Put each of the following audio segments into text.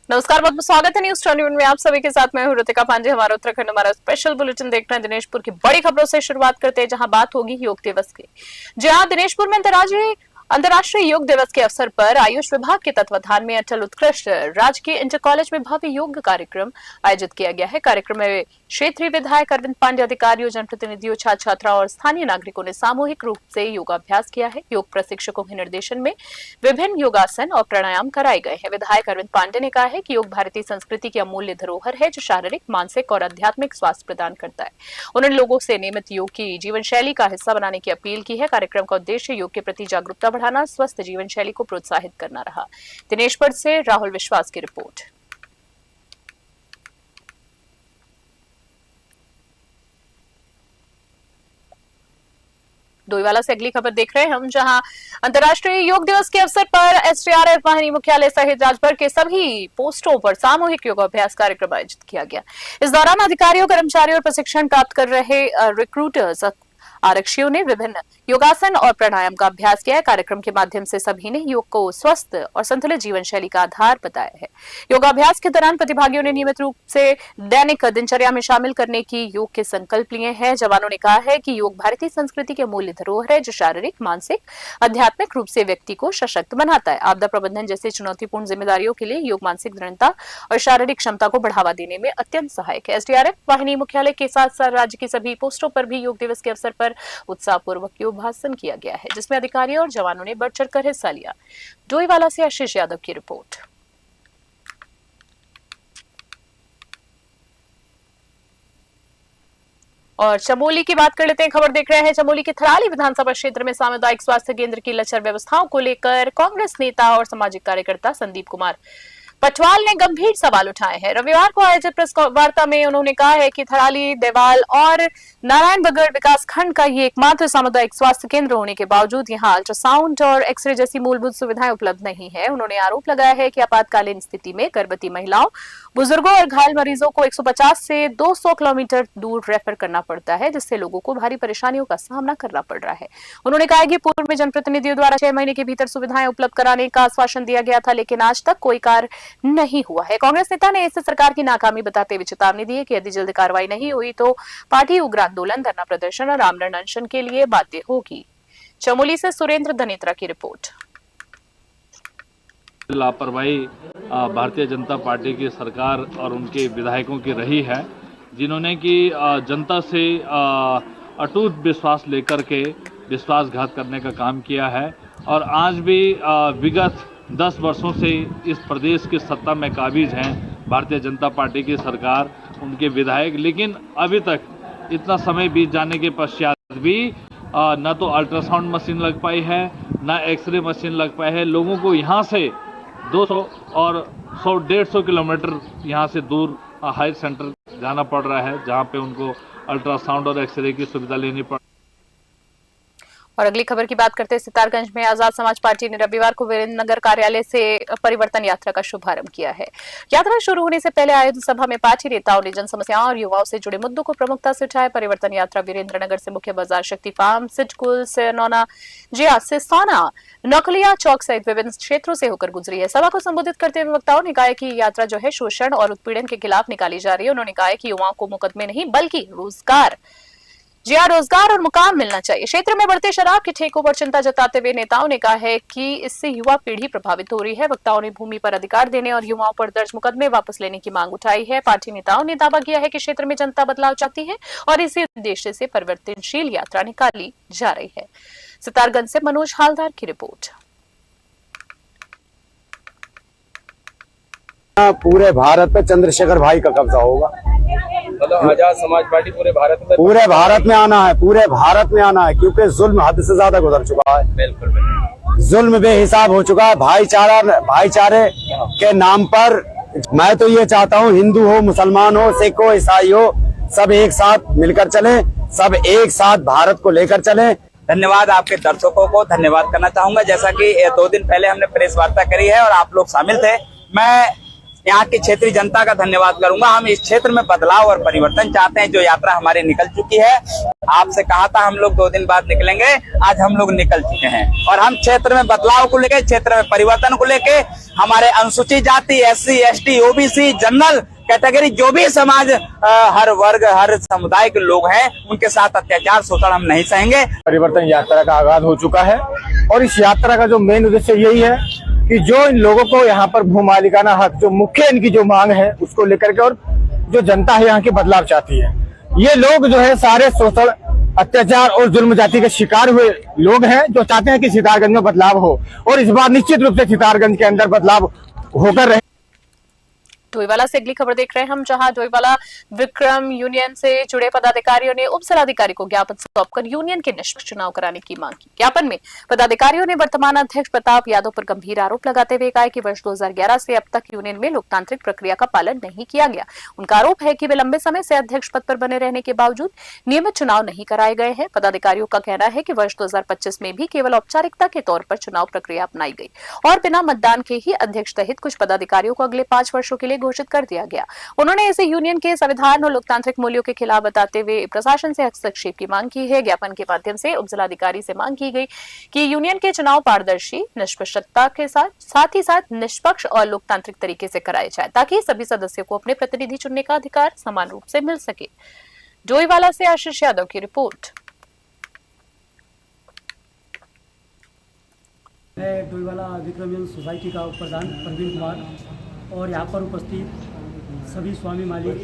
नमस्कार, बहुत बहुत स्वागत है न्यूज 21 में। आप सभी के साथ मैं हूं ऋतिका पांडे। हमारा उत्तराखंड हमारा स्पेशल बुलेटिन देखना है। दिनेशपुर की बड़ी खबरों से शुरुआत करते हैं, जहां बात होगी योग दिवस की। जहां दिनेशपुर में अंतर्राष्ट्रीय योग दिवस के अवसर पर आयुष विभाग के तत्वाधान में अटल उत्कृष्ट राजकीय इंटर कॉलेज में भव्य योग कार्यक्रम आयोजित किया गया है। कार्यक्रम में क्षेत्रीय विधायक अरविंद पांडे, अधिकारियों, जनप्रतिनिधियों, छात्र छात्राओं और स्थानीय नागरिकों ने सामूहिक रूप से योगाभ्यास किया है। योग प्रशिक्षकों के निर्देशन में विभिन्न योगासन और प्राणायाम कराए गए हैं। विधायक अरविंद पांडे ने कहा है कि योग भारतीय संस्कृति की अमूल्य धरोहर है, जो शारीरिक, मानसिक और आध्यात्मिक स्वास्थ्य प्रदान करता है। उन्होंने लोगों से नियमित योग की जीवन शैली का हिस्सा बनाने की अपील की है। कार्यक्रम का उद्देश्य योग के प्रति जागरूकता बढ़ाना, स्वस्थ जीवन शैली को प्रोत्साहित करना रहा। दिनेशपुर से राहुल विश्वास की रिपोर्ट। डोईवाला से अगली खबर देख रहे हैं हम, जहां अंतर्राष्ट्रीय योग दिवस के अवसर पर एसडीआरएफ वाहिनी मुख्यालय सहित राज्यभर के सभी पोस्टों पर सामूहिक योगाभ्यास कार्यक्रम आयोजित किया गया। इस दौरान अधिकारियों, कर्मचारियों और प्रशिक्षण प्राप्त कर रहे रिक्रूटर्स, आरक्षियों ने विभिन्न योगासन और प्राणायाम का अभ्यास किया है। कार्यक्रम के माध्यम से सभी ने योग को स्वस्थ और संतुलित जीवन शैली का आधार बताया है। योगाभ्यास के दौरान प्रतिभागियों ने नियमित रूप से दैनिक दिनचर्या में शामिल करने की योग के संकल्प लिए हैं। जवानों ने कहा है कि योग भारतीय संस्कृति के अमूल्य धरोहर है, जो शारीरिक, मानसिक, आध्यात्मिक रूप से व्यक्ति को सशक्त बनाता है। आपदा प्रबंधन जैसे चुनौतीपूर्ण जिम्मेदारियों के लिए योग मानसिक दृढ़ता और शारीरिक क्षमता को बढ़ावा देने में अत्यंत सहायक है। एसडीआरएफ वाहिनी मुख्यालय के साथ साथ राज्य की सभी पोस्टों पर भी योग दिवस के अवसर पर उत्साहपूर्वक योगाभ्यास किया गया है, जिसमें अधिकारियों और जवानों ने बढ़ चढ़कर हिस्सा लिया। डोईवाला से आशीष यादव की रिपोर्ट। और चमोली की बात कर लेते हैं। खबर देख रहे हैं, चमोली के थराली विधानसभा क्षेत्र में सामुदायिक स्वास्थ्य केंद्र की लचर व्यवस्थाओं को लेकर कांग्रेस नेता और सामाजिक कार्यकर्ता संदीप कुमार पटवाल ने गंभीर सवाल उठाए हैं। रविवार को आयोजित प्रेस वार्ता में उन्होंने कहा है कि थराली, देवाल और नारायणबगड़ विकास खंड का ये एकमात्र सामुदायिक स्वास्थ्य केंद्र होने के बावजूद यहाँ अल्ट्रासाउंड और एक्सरे जैसी मूलभूत सुविधाएं उपलब्ध नहीं है। उन्होंने आरोप लगाया है कि आपातकालीन स्थिति में गर्भवती महिलाओं, बुजुर्गों और घायल मरीजों को 150 से 200 किलोमीटर दूर रेफर करना पड़ता है, जिससे लोगों को भारी परेशानियों का सामना करना पड़ रहा है। उन्होंने कहा कि पूर्व में जनप्रतिनिधियों द्वारा 6 महीने के भीतर सुविधाएं उपलब्ध कराने का आश्वासन दिया गया था, लेकिन आज तक कोई कार्य नहीं हुआ है। कांग्रेस नेता ने इसे सरकार की नाकामी बताते हुए चेतावनी दी है कि यदि जल्द कार्रवाई नहीं हुई तो पार्टी उग्र आंदोलन, धरना प्रदर्शन और आमरण अनशन के लिए बाध्य होगी। चमोली से सुरेंद्र धनेत्रा की रिपोर्ट। लापरवाही भारतीय जनता पार्टी की सरकार और उनके विधायकों की रही है, जिन्होंने कि जनता से अटूट विश्वास लेकर के विश्वासघात करने का काम किया है। और आज भी विगत 10 वर्षों से इस प्रदेश की सत्ता में काबिज हैं भारतीय जनता पार्टी की सरकार, उनके विधायक, लेकिन अभी तक इतना समय बीत जाने के पश्चात भी न तो अल्ट्रासाउंड मशीन लग पाई है, न एक्सरे मशीन लग पाई है। लोगों को यहाँ से 200 और 100-150 किलोमीटर यहाँ से दूर हेल्थ सेंटर जाना पड़ रहा है, जहाँ पे उनको अल्ट्रासाउंड और एक्सरे की सुविधा लेनी पड़। और अगली खबर की बात करते हैं, सितारगंज में आजाद समाज पार्टी ने रविवार को वीरेंद्र नगर कार्यालय से परिवर्तन यात्रा का शुभारंभ किया है। यात्रा शुरू होने से पहले आयोजित सभा में पार्टी नेताओं ने जन समस्याओं और युवाओं से जुड़े मुद्दों को प्रमुखता से उठाया। परिवर्तन यात्रा वीरेंद्र नगर से मुख्य बाजार, शक्ति फार्म, सिटकुल, सेनौना, जिया, सिसाना, नकलिया चौक सहित विभिन्न क्षेत्रों से होकर गुजरी है। सभा को संबोधित करते हुए वक्ताओं ने कहा कि यात्रा जो है शोषण और उत्पीड़न के खिलाफ निकाली जा रही है। उन्होंने कहा कि युवाओं को मुकदमे नहीं बल्कि रोजगार और मुकाम मिलना चाहिए। क्षेत्र में बढ़ते शराब के ठेकों पर चिंता जताते हुए नेताओं ने कहा है कि इससे युवा पीढ़ी प्रभावित हो रही है। वक्ताओं ने भूमि पर अधिकार देने और युवाओं पर दर्ज मुकदमे वापस लेने की मांग उठाई है। पार्टी नेताओं ने दावा किया है कि क्षेत्र में जनता बदलाव चाहती है और इसी उद्देश्य से परिवर्तनशील यात्रा निकाली जा रही है। सितारगंज से मनोज हालदार की रिपोर्ट। पूरे भारत पे चंद्रशेखर भाई का कब्जा होगा। मतलब आजाद समाज पार्टी पूरे भारत में आना है, पूरे भारत में आना है, क्योंकि जुल्म हद से ज्यादा गुजर चुका है। बिल्कुल जुल्म बेहिसाब हो चुका है। भाईचारे के नाम पर मैं तो ये चाहता हूँ, हिंदू हो, मुसलमान हो, सिख हो, ईसाई हो, सब एक साथ मिलकर चले, सब एक साथ भारत को लेकर चले। धन्यवाद आपके दर्शकों को धन्यवाद करना चाहूंगा। जैसा कि 2 दिन पहले हमने प्रेस वार्ता करी है और आप लोग शामिल थे, मैं यहाँ की क्षेत्रीय जनता का धन्यवाद करूंगा। हम इस क्षेत्र में बदलाव और परिवर्तन चाहते हैं। जो यात्रा हमारी निकल चुकी है, आपसे कहा था हम लोग 2 दिन बाद निकलेंगे, आज हम लोग निकल चुके हैं और हम क्षेत्र में बदलाव को लेके, क्षेत्र में परिवर्तन को लेके हमारे अनुसूचित जाति, SC, ST, OBC, general category, जो भी समाज हर वर्ग हर समुदाय के लोग हैं, उनके साथ अत्याचार शोषण हम नहीं सहेंगे। परिवर्तन यात्रा का आगाज हो चुका है और इस यात्रा का जो मेन उद्देश्य यही है कि जो इन लोगों को यहाँ पर भू मालिकाना हक, जो मुख्य इनकी जो मांग है उसको लेकर के, और जो जनता है यहाँ की बदलाव चाहती है। ये लोग जो है सारे शोषण, अत्याचार और जुल्म जाति के शिकार हुए लोग हैं, जो चाहते हैं कि सितारगंज में बदलाव हो, और इस बार निश्चित रूप से सितारगंज के अंदर बदलाव होकर रहे। डोईवाला से अगली खबर देख रहे हैं हम, जहां डोईवाला विक्रम यूनियन से जुड़े पदाधिकारियों ने उप जिलाधिकारी को ज्ञापन सौंपकर यूनियन के निष्पक्ष चुनाव कराने की मांग की। ज्ञापन में पदाधिकारियों ने वर्तमान अध्यक्ष प्रताप यादव पर गंभीर आरोप लगाते हुए कहा कि वर्ष 2011 से अब तक यूनियन में लोकतांत्रिक प्रक्रिया का पालन नहीं किया गया। उनका आरोप है कि वे लंबे समय से अध्यक्ष पद पर बने रहने के बावजूद नियमित चुनाव नहीं कराए गए हैं। पदाधिकारियों का कहना है कि वर्ष 2025 में भी केवल औपचारिकता के तौर पर चुनाव प्रक्रिया अपनाई गई और बिना मतदान के ही अध्यक्ष सहित कुछ पदाधिकारियों को अगले 5 वर्षों के लिए घोषित कर दिया गया। उन्होंने इसे यूनियन के संविधान और लोकतांत्रिक मूल्यों के खिलाफ बताते हुए प्रशासन से हस्तक्षेप की मांग की है। ज्ञापन के माध्यम से उप जिलाधिकारी से मांग की गई कि यूनियन के चुनाव पारदर्शी, निष्पक्षता के साथ ही साथ निष्पक्ष और लोकतांत्रिक तरीके से कराए जाए, ताकि सभी सदस्यों को अपने प्रतिनिधि चुनने का अधिकार समान रूप से मिल सके। डोईवाला से आशीष यादव की रिपोर्ट। मैं डोईवाला विक्रम यूनियन सोसाइटी का प्रधान प्रवीण कुमार और यहाँ पर उपस्थित सभी स्वामी मालिक,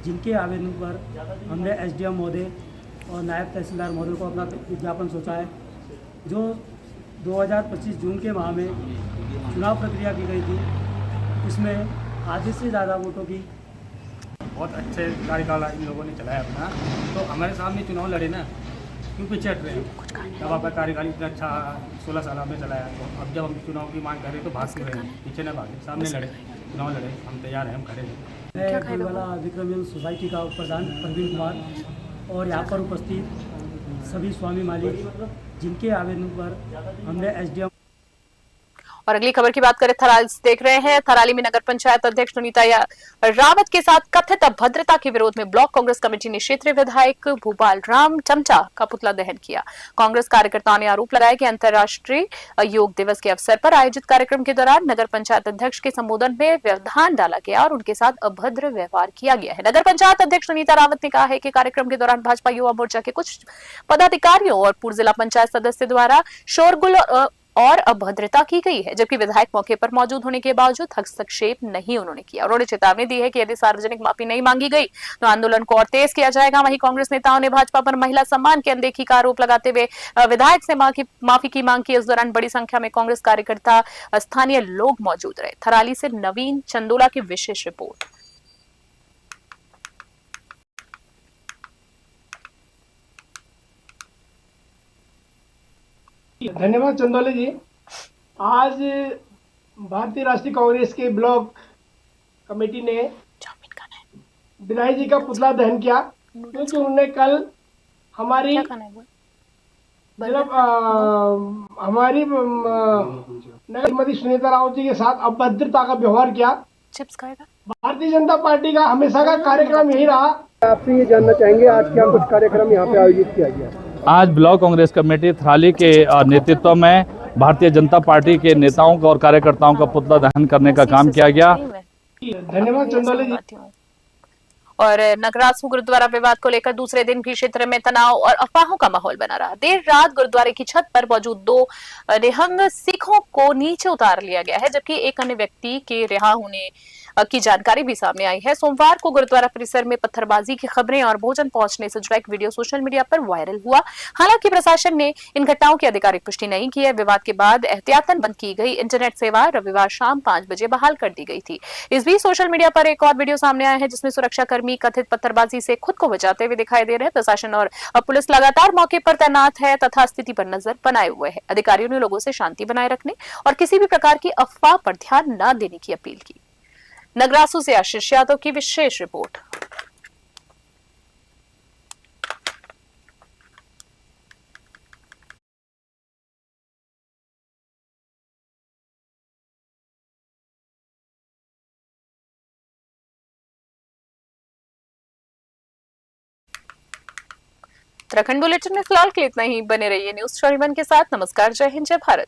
जिनके आवेदन पर हमने SDM महोदय और नायब तहसीलदार महोदय को अपना विज्ञापन सौंपा है। जो 2025 जून के माह में चुनाव प्रक्रिया की गई थी, उसमें आधे से ज़्यादा वोटों की बहुत अच्छे कार्यकाल इन लोगों ने चलाया अपना, तो हमारे सामने चुनाव लड़े ना, क्यों पीछे हट रहे हैं? जब आपका कार्यकाल इतना अच्छा 16 साल में चलाया, तो अब जब हम चुनाव की मांग कर रहे हैं तो भाग क्यों रहे हैं? पीछे न भागे, सामने लड़े, चुनाव लड़े, हम तैयार हैं, हम खड़े हैं। मैं डोईवाला विक्रम यूनियन सोसाइटी का प्रधान प्रवीण कुमार और यहाँ पर उपस्थित सभी स्वामी मालिक, जिनके आवेदन पर हमने SDM। और अगली खबर की बात करें, थराली से देख रहे हैं। थराली में नगर पंचायत अध्यक्ष सुनीता रावत के साथ कथित अभद्रता के विरोध में ब्लॉक कांग्रेस कमेटी ने क्षेत्रीय विधायक भूपाल राम चमचा का पुतला दहन किया। कांग्रेस कार्यकर्ताओं ने आरोप लगाया कि अंतर्राष्ट्रीय योग दिवस के अवसर पर आयोजित कार्यक्रम के दौरान नगर पंचायत अध्यक्ष के संबोधन में व्यवधान डाला गया और उनके साथ अभद्र व्यवहार किया गया है। नगर पंचायत अध्यक्ष सुनीता रावत ने कहा है कि कार्यक्रम के दौरान भाजपा युवा मोर्चा के कुछ पदाधिकारियों और पूर्व जिला पंचायत सदस्य द्वारा शोरगुल और अभद्रता की गई है, जबकि विधायक मौके पर मौजूद होने के बावजूद हस्तक्षेप नहीं उन्होंने किया। उन्होंने चेतावनी दी है कि यदि सार्वजनिक माफी नहीं मांगी गई तो आंदोलन को और तेज किया जाएगा। वहीं कांग्रेस नेताओं ने भाजपा पर महिला सम्मान की अनदेखी का आरोप लगाते हुए विधायक से माफी की मांग की। इस दौरान बड़ी संख्या में कांग्रेस कार्यकर्ता, स्थानीय लोग मौजूद रहे। थराली से नवीन चंदोला की विशेष रिपोर्ट। धन्यवाद चंदोले जी। आज भारतीय राष्ट्रीय कांग्रेस के ब्लॉक कमेटी ने विनायक जी का पुतला दहन किया, क्योंकि उन्होंने कल हमारी हमारी श्रीमती सुनीता रावत जी के साथ अभद्रता का व्यवहार किया। चिप्स खाएगा। भारतीय जनता पार्टी का हमेशा का कार्यक्रम यही रहा। आपसे ये जानना चाहेंगे आज क्या कुछ कार्यक्रम यहाँ पे आयोजित किया गया? आज ब्लॉक कांग्रेस कमेटी थराली के नेतृत्व में भारतीय जनता पार्टी के नेताओं का और कार्यकर्ताओं का पुतला दहन करने का काम किया गया। धन्यवाद चंदोले जी। और नगरासू गुरुद्वारा विवाद को लेकर दूसरे दिन भी क्षेत्र में तनाव और अफवाहों का माहौल बना रहा। देर रात गुरुद्वारे की छत पर मौजूद 2 निहंग सिखों को नीचे उतार लिया गया है, जबकि एक अन्य व्यक्ति के रिहा होने की जानकारी भी सामने आई है। सोमवार को गुरुद्वारा परिसर में पत्थरबाजी की खबरें और भोजन पहुंचने से जुड़ा एक वीडियो सोशल मीडिया पर वायरल हुआ। हालांकि प्रशासन ने इन घटनाओं की आधिकारिक पुष्टि नहीं की है। विवाद के बाद एहतियातन बंद की गई इंटरनेट सेवा रविवार शाम 5 बजे बहाल कर दी गई थी। इस बीच सोशल मीडिया पर एक और वीडियो सामने आया है, जिसमें सुरक्षाकर्मी कथित पत्थरबाजी से खुद को बचाते हुए दिखाई दे रहे हैं। प्रशासन और पुलिस लगातार मौके पर तैनात है तथा स्थिति पर नजर बनाए हुए है। अधिकारियों ने लोगों से शांति बनाए रखने और किसी भी प्रकार की अफवाह पर ध्यान न देने की अपील की। नगरासू से आशीष यादव की विशेष रिपोर्ट। उत्तराखंड बुलेटिन में फिलहाल के लिए इतना ही। बने रहिए न्यूज़ 21 के साथ। नमस्कार, जय हिंद, जय भारत।